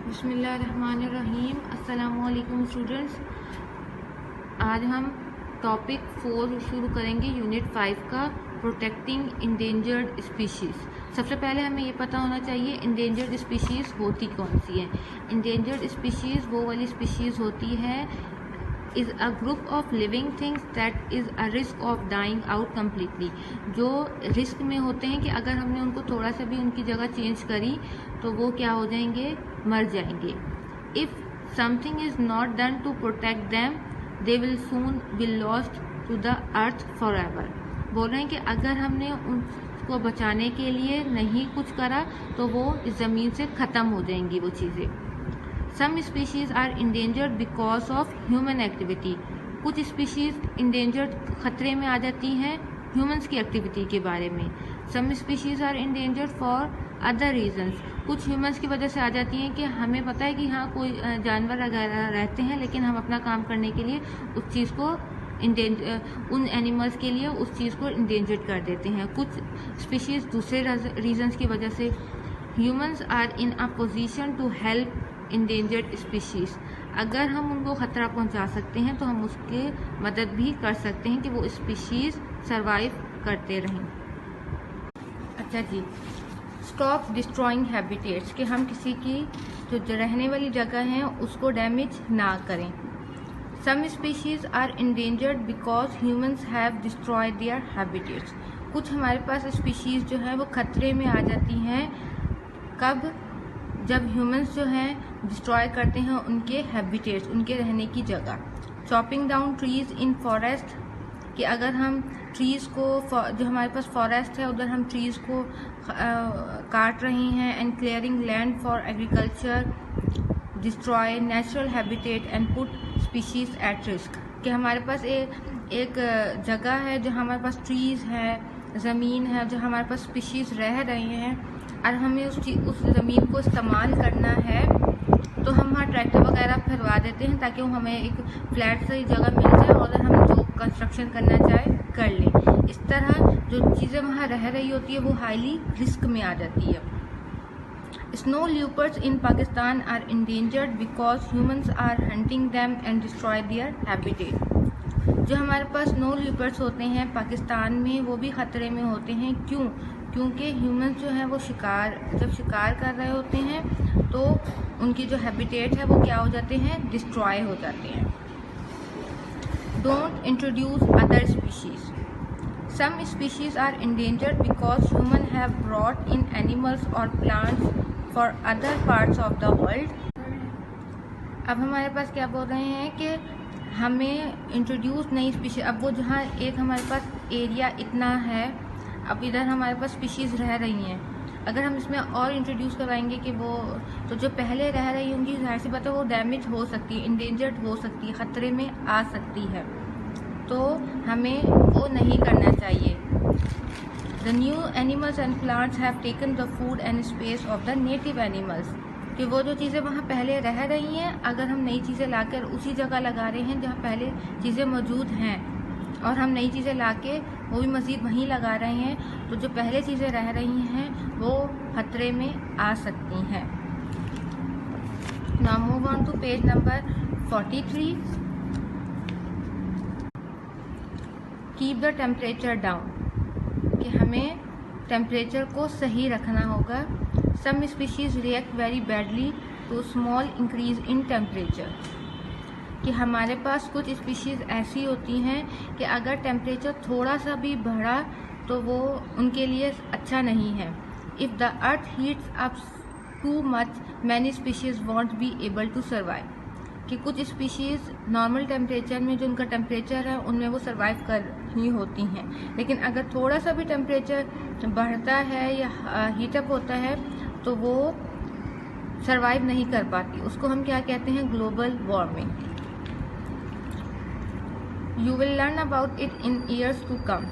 बिस्मिल्लाहिर्रहमानिर्रहीम। अस्सलामुअलैकुम स्टूडेंट्स। आज हम टॉपिक 4 शुरू करेंगे यूनिट 5 का, प्रोटेक्टिंग इंडेंजर्ड स्पीशीज़। सबसे पहले हमें ये पता होना चाहिए इंडेंजर्ड स्पीशीज़ होती कौन सी है। इंडेंजर्ड स्पीशीज़ वो वाली स्पीशीज़ होती है is a group of living things that is a risk of dying out completely. जो रिस्क में होते हैं कि अगर हमने उनको थोड़ा सा भी उनकी जगह चेंज करी तो वो क्या हो जाएंगे, मर जाएंगे। If something is not done to protect them they will soon be lost to the earth for ever. बोल रहे हैं कि अगर हमने उनको बचाने के लिए नहीं कुछ करा तो वो इस ज़मीन से ख़त्म हो जाएंगी वो चीज़ें। Some species are endangered because of human activity. कुछ स्पीशीज़ इंडेंजर्ड खतरे में आ जाती हैं ह्यूमंस की एक्टिविटी के बारे में। Some species are endangered for other reasons. कुछ ह्यूमंस की वजह से आ जाती हैं कि हमें पता है कि हाँ कोई जानवर वगैरह रहते हैं, लेकिन हम अपना काम करने के लिए उस चीज़ को उन एनिमल्स के लिए उस चीज़ को इंडेंजर्ड कर देते हैं। कुछ स्पीशीज़ दूसरे रीजंस की वजह से। Humans are in a position to help endangered species. अगर हम उनको ख़तरा पहुंचा सकते हैं तो हम उसके मदद भी कर सकते हैं कि वो स्पीशीज़ सरवाइव करते रहें। अच्छा जी, स्टॉप डिस्ट्रॉइंग हैबिटेट्स, कि हम किसी की जो रहने वाली जगह है उसको डैमेज ना करें। Some species are endangered because humans have destroyed their habitats. कुछ हमारे पास स्पीशीज़ जो है वो खतरे में आ जाती हैं कब, जब ह्यूमंस जो हैं डिस्ट्रॉय करते हैं उनके हैबिटेट्स, उनके रहने की जगह। चॉपिंग डाउन ट्रीज़ इन फॉरेस्ट, कि अगर हम ट्रीज़ को जो हमारे पास फॉरेस्ट है उधर हम ट्रीज़ को काट रहे हैं। And clearing land for agriculture destroy natural habitat and put species at risk. कि हमारे पास एक जगह है जो हमारे पास ट्रीज़ है, ज़मीन है, जो हमारे पास स्पीशीज़ रह रहे हैं और हमें उस ज़मीन को इस्तेमाल करना है तो हम वहाँ ट्रैक्टर वगैरह फिरवा देते हैं ताकि वो हमें एक फ्लैट सही जगह मिल जाए और हम जो कंस्ट्रक्शन करना चाहे कर लें। इस तरह जो चीज़ें वहाँ रह रही होती है वो हाईली रिस्क में आ जाती है। Snow leopards in Pakistan are endangered because humans are hunting them and destroy their habitat. जो हमारे पास स्नो लियोपर्ड्स होते हैं पाकिस्तान में वो भी ख़तरे में होते हैं। क्यों? क्योंकि ह्यूमंस जो है वो जब शिकार कर रहे होते हैं तो उनकी जो हैबिटेट है वो क्या हो जाते हैं, डिस्ट्रॉय हो जाते हैं। Don't introduce other species. Some species are endangered because human have brought in animals और plants for other parts of the world. अब हमारे पास क्या बोल रहे हैं कि हमें इंट्रोड्यूस नई स्पीशीज़, अब वो जहाँ एक हमारे पास एरिया इतना है, अब इधर हमारे पास स्पीशीज़ रह रही हैं, अगर हम इसमें और इंट्रोड्यूस करवाएंगे कि वो तो जो पहले रह रही होंगी जाहिर सी बात है वो डैमेज हो सकती है, इंडेंजर्ड हो सकती है, ख़तरे में आ सकती है, तो हमें वो नहीं करना चाहिए। The new animals and plants have taken the food and space of the native animals. कि वो जो चीज़ें वहाँ पहले रह रही हैं अगर हम नई चीज़ें लाकर उसी जगह लगा रहे हैं जहाँ पहले चीज़ें मौजूद हैं और हम नई चीज़ें लाके वो भी मज़ीद वहीं लगा रहे हैं तो जो पहले चीज़ें रह रही हैं वो खतरे में आ सकती हैं। Now move on to page number 43। Keep the temperature down, कि हमें टेम्परेचर को सही रखना होगा। Some species react very badly to small increase in temperature, कि हमारे पास कुछ स्पीशीज़ ऐसी होती हैं कि अगर टेम्परेचर थोड़ा सा भी बढ़ा तो वो उनके लिए अच्छा नहीं है। If the earth heats up too much many species won't be able to survive, कि कुछ स्पीशीज़ नॉर्मल टेम्परेचर में जो उनका टेम्परेचर है उनमें वो सर्वाइव कर ही होती हैं, लेकिन अगर थोड़ा सा भी टेम्परेचर बढ़ता है या हीटअप होता है तो वो सर्वाइव नहीं कर पाती। उसको हम क्या कहते हैं, global warming. You will learn about it in years to come.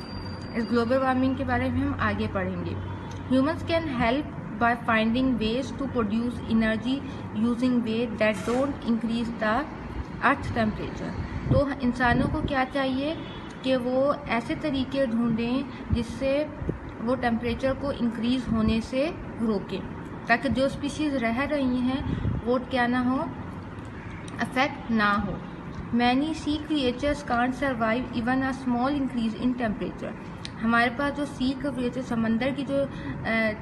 इस ग्लोबल वार्मिंग के बारे में हम आगे पढ़ेंगे। Humans can help by finding ways to produce energy using way that don't increase the earth temperature. तो इंसानों को क्या चाहिए कि वो ऐसे तरीके ढूंढें जिससे वो टेम्परेचर को इंक्रीज होने से रोकें। ताकि जो स्पीशीज़ रह रही हैं वो क्या ना हो, अफेक्ट ना हो। Many sea creatures can't survive even a small increase in temperature. हमारे पास जो सी क्रिएचर, समंदर की जो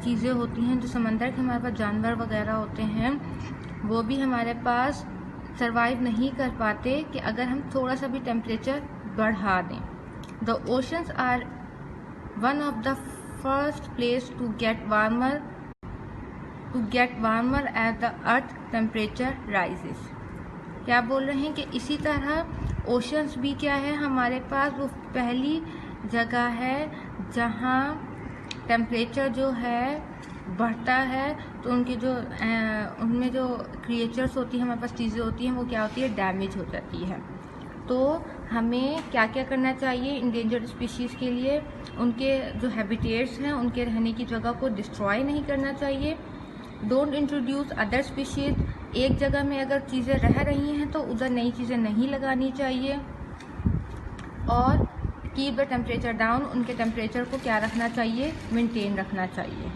चीज़ें होती हैं, जो समंदर के हमारे पास जानवर वगैरह होते हैं, वो भी हमारे पास सर्वाइव नहीं कर पाते कि अगर हम थोड़ा सा भी टेम्परेचर बढ़ा दें। The oceans are one of the first place to get warmer as the earth temperature rises. क्या बोल रहे हैं कि इसी तरह ओशंस भी क्या है, हमारे पास वो पहली जगह है जहाँ टेम्परेचर जो है बढ़ता है, तो उनकी जो उनमें जो क्रिएचर्स होती हैं, हमारे पास चीज़ें होती हैं, वो क्या होती है, डैमेज हो जाती है। तो हमें क्या क्या करना चाहिए इंडेंजर्ड स्पीशीज़ के लिए? उनके जो हैबिटेट्स हैं, उनके रहने की जगह को डिस्ट्रॉय नहीं करना चाहिए। Don't introduce other species. एक जगह में अगर चीज़ें रह रही हैं तो उधर नई चीज़ें नहीं लगानी चाहिए। और कीप द टेम्परेचर डाउन, उनके टेम्परेचर को क्या रखना चाहिए, मेंटेन रखना चाहिए।